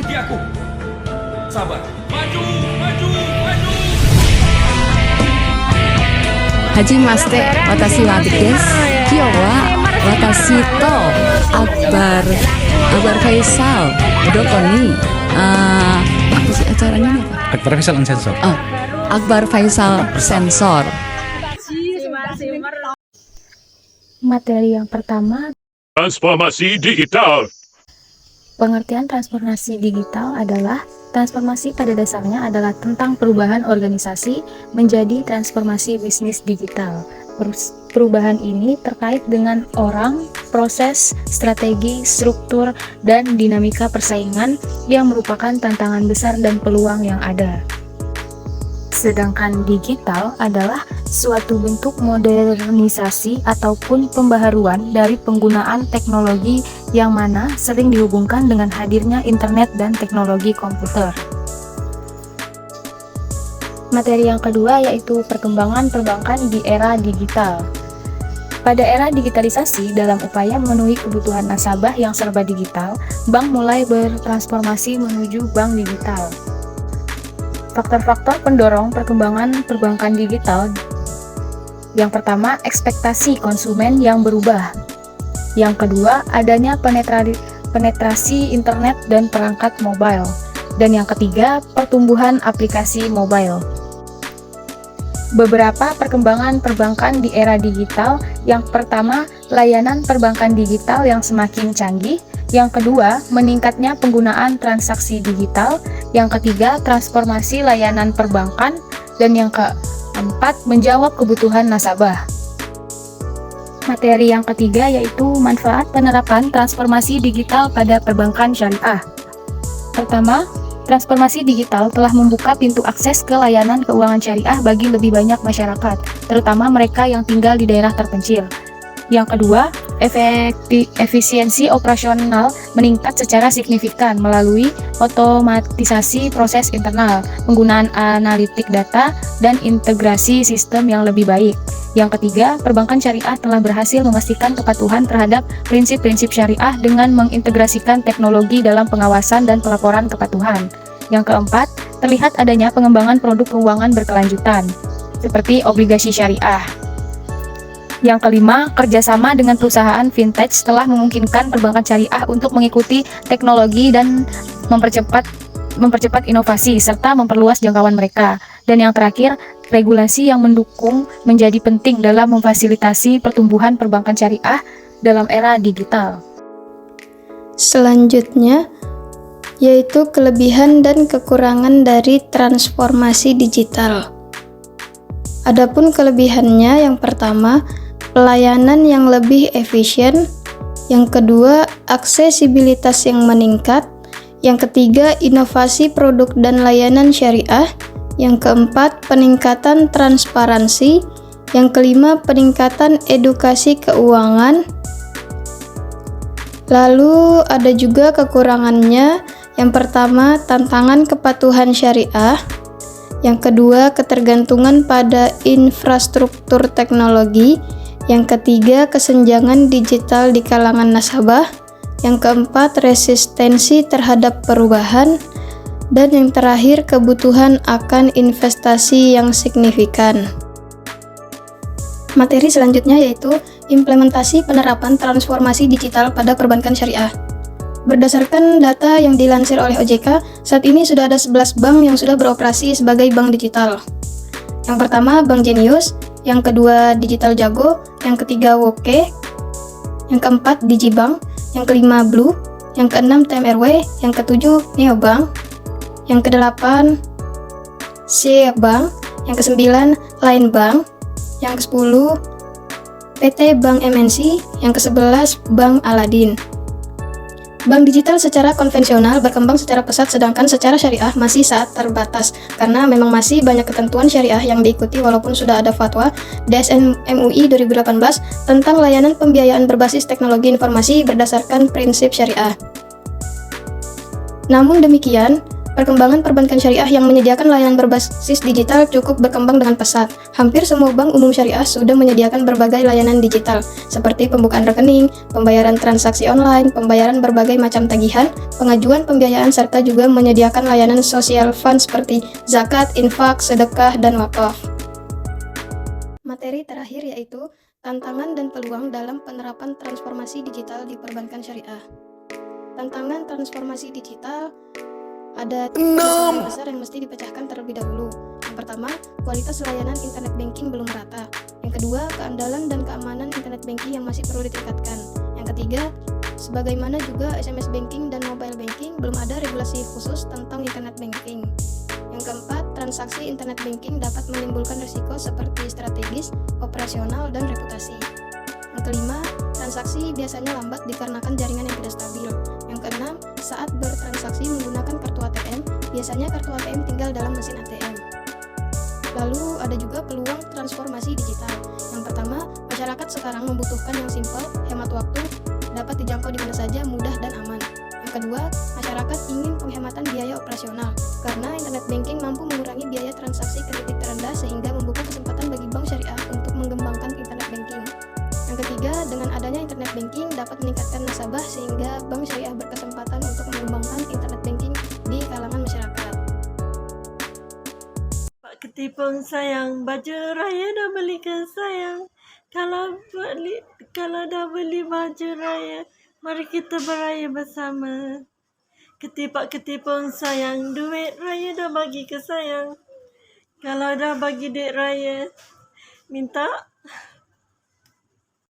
ikuti aku. Sabar. Maju, maju, maju. Haji Maste watashi wa desu. Kyo wa watashi to Akbar Faisal doko ni apa sih acaranya nih, Pak? Akbar Faisal Sensor. Akbar Faisal Sensor. Materi yang pertama, Transformasi digital. pengertian transformasi digital adalah transformasi pada dasarnya adalah tentang perubahan organisasi menjadi transformasi bisnis digital. Perubahan ini terkait dengan orang, proses, strategi, struktur, dan dinamika persaingan yang merupakan tantangan besar dan peluang yang ada. Sedangkan digital adalah suatu bentuk modernisasi ataupun pembaharuan dari penggunaan teknologi yang mana sering dihubungkan dengan hadirnya internet dan teknologi komputer. Materi yang kedua yaitu perkembangan perbankan di era digital. Pada era digitalisasi, dalam upaya memenuhi kebutuhan nasabah yang serba digital, bank mulai bertransformasi menuju bank digital. Faktor-faktor pendorong perkembangan perbankan digital. Yang pertama, ekspektasi konsumen yang berubah. Yang kedua, adanya penetrasi internet dan perangkat mobile. Dan yang ketiga, pertumbuhan aplikasi mobile. Beberapa perkembangan perbankan di era digital. Yang pertama, layanan perbankan digital yang semakin canggih. Yang kedua, meningkatnya penggunaan transaksi digital. Yang ketiga, transformasi layanan perbankan. Dan yang keempat, menjawab kebutuhan nasabah. Materi yang ketiga yaitu manfaat penerapan transformasi digital pada perbankan syariah. Pertama, transformasi digital telah membuka pintu akses ke layanan keuangan syariah bagi lebih banyak masyarakat, terutama mereka yang tinggal di daerah terpencil. Yang kedua, efisiensi operasional meningkat secara signifikan melalui otomatisasi proses internal, penggunaan analitik data, dan integrasi sistem yang lebih baik. Yang ketiga, perbankan syariah telah berhasil memastikan kepatuhan terhadap prinsip-prinsip syariah dengan mengintegrasikan teknologi dalam pengawasan dan pelaporan kepatuhan. Yang keempat, terlihat adanya pengembangan produk keuangan berkelanjutan, seperti obligasi syariah. Yang kelima, kerjasama dengan perusahaan fintech telah memungkinkan perbankan syariah untuk mengikuti teknologi dan mempercepat inovasi serta memperluas jangkauan mereka. Dan yang terakhir, regulasi yang mendukung menjadi penting dalam memfasilitasi pertumbuhan perbankan syariah dalam era digital. Selanjutnya, yaitu kelebihan dan kekurangan dari transformasi digital. Adapun kelebihannya, yang pertama, pelayanan yang lebih efisien, yang kedua, aksesibilitas yang meningkat, yang ketiga, inovasi produk dan layanan syariah, yang keempat, peningkatan transparansi, yang kelima, peningkatan edukasi keuangan. Lalu ada juga kekurangannya, yang pertama, tantangan kepatuhan syariah, yang kedua, ketergantungan pada infrastruktur teknologi, yang ketiga, kesenjangan digital di kalangan nasabah. Yang keempat, resistensi terhadap perubahan. Dan yang terakhir, kebutuhan akan investasi yang signifikan. Materi selanjutnya yaitu implementasi penerapan transformasi digital pada perbankan syariah. Berdasarkan data yang dilansir oleh OJK, saat ini sudah ada 11 bank yang sudah beroperasi sebagai bank digital. Yang pertama, Bank Jenius, yang kedua Digital Jago, yang ketiga Woke, yang keempat Digibank, yang kelima Blue, yang keenam TMRW, yang ketujuh Neobank, yang kedelapan Syariah Bank, yang kesembilan Line Bank, yang kesepuluh PT Bank MNC, yang kesebelas Bank Aladin. Bank digital secara konvensional berkembang secara pesat, sedangkan secara syariah masih sangat terbatas karena memang masih banyak ketentuan syariah yang diikuti walaupun sudah ada fatwa DSN MUI 2018 tentang layanan pembiayaan berbasis teknologi informasi berdasarkan prinsip syariah. Namun demikian, perkembangan perbankan syariah yang menyediakan layanan berbasis digital cukup berkembang dengan pesat. Hampir semua bank umum syariah sudah menyediakan berbagai layanan digital, seperti pembukaan rekening, pembayaran transaksi online, pembayaran berbagai macam tagihan, pengajuan pembiayaan, serta juga menyediakan layanan social fund seperti zakat, infak, sedekah, dan wakaf. Materi terakhir yaitu tantangan dan peluang dalam penerapan transformasi digital di perbankan syariah. Tantangan transformasi digital ada masalah besar yang mesti dipecahkan terlebih dahulu. Yang pertama, kualitas layanan internet banking belum merata. Yang kedua, keandalan dan keamanan internet banking yang masih perlu ditingkatkan. Yang ketiga, sebagaimana juga SMS banking dan mobile banking, belum ada regulasi khusus tentang internet banking. Yang keempat, transaksi internet banking dapat menimbulkan risiko seperti strategis, operasional, dan reputasi. Yang kelima, transaksi biasanya lambat dikarenakan jaringan yang tidak stabil. Yang keenam, saat bertransaksi menggunakan kartu ATM, biasanya kartu ATM tinggal dalam mesin ATM. Lalu ada juga peluang transformasi digital. Yang pertama, masyarakat sekarang membutuhkan yang simpel, hemat waktu, dapat dijangkau di mana saja, mudah dan aman. Yang kedua, masyarakat ingin penghematan biaya operasional, karena internet banking mampu mengurangi biaya transaksi ke titik terendah sehingga membuka kesempatan bagi bank syariah untuk mengembangkan internet banking. Yang ketiga, dengan adanya internet banking dapat meningkatkan nasabah sehingga bank syariah berkesempatan untuk mengembangkan internet banking di kalangan masyarakat. Pak Ketipung sayang, baju raya dah belikan sayang. Kalau dah beli baju raya, mari kita beraya bersama. Pak Ketipung sayang, duit raya dah bagi ke sayang. Kalau dah bagi duit raya, minta